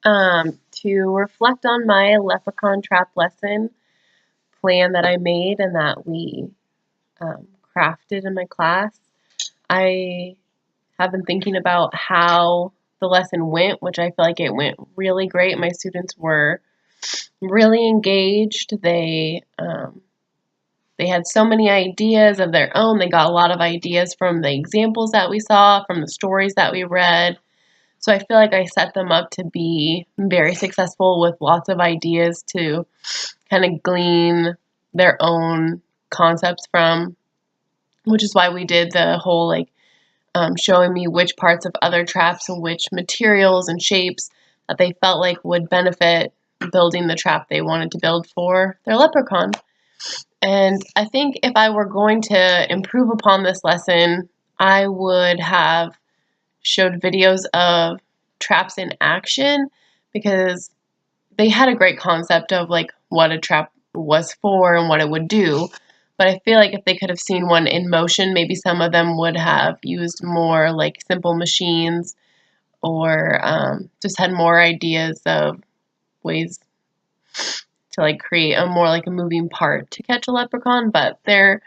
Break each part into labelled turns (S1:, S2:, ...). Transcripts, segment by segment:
S1: to reflect on my leprechaun trap lesson plan that I made and that we crafted in my class. I have been thinking about how the lesson went, which I feel like it went really great. My students were really engaged. They had so many ideas of their own. They got a lot of ideas from the examples that we saw, from the stories that we read. So I feel like I set them up to be very successful with lots of ideas to kind of glean their own concepts from, which is why we did the whole showing me which parts of other traps and which materials and shapes that they felt like would benefit building the trap they wanted to build for their leprechaun. And I think if I were going to improve upon this lesson, I would have showed videos of traps in action, because they had a great concept of like what a trap was for and what it would do. But I feel like if they could have seen one in motion, maybe some of them would have used more like simple machines, or just had more ideas of ways to like create a more like a moving part to catch a leprechaun. But their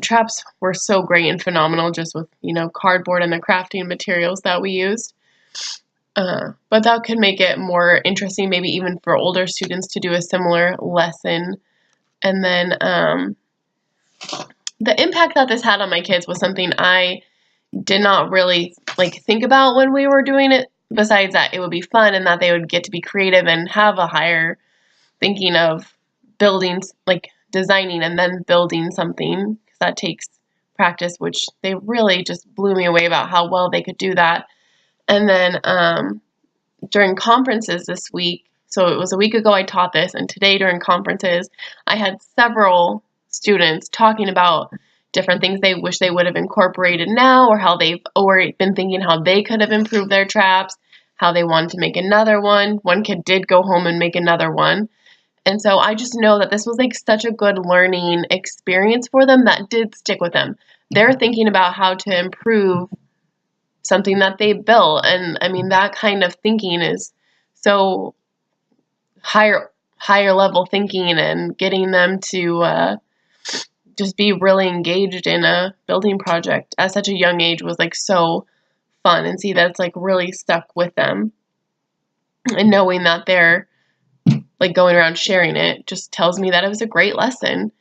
S1: traps were so great and phenomenal, just with cardboard and the crafting materials that we used. But that could make it more interesting, maybe even for older students to do a similar lesson. And then the impact that this had on my kids was something I did not really think about when we were doing it, besides that it would be fun and that they would get to be creative and have a higher thinking of building, like designing and then building something, because that takes practice, which they really just blew me away about how well they could do that. And then during conferences this week, so it was a week ago I taught this, and today during conferences, I had several students talking about different things they wish they would have incorporated now, or how they've already been thinking how they could have improved their traps, how they wanted to make another one. One kid did go home and make another one. And so I just know that this was like such a good learning experience for them that did stick with them. They're thinking about how to improve something that they built. And I mean, that kind of thinking is so higher level thinking, and getting them to just be really engaged in a building project at such a young age was like so fun, and see that it's like really stuck with them. And knowing that they're like going around sharing it just tells me that it was a great lesson.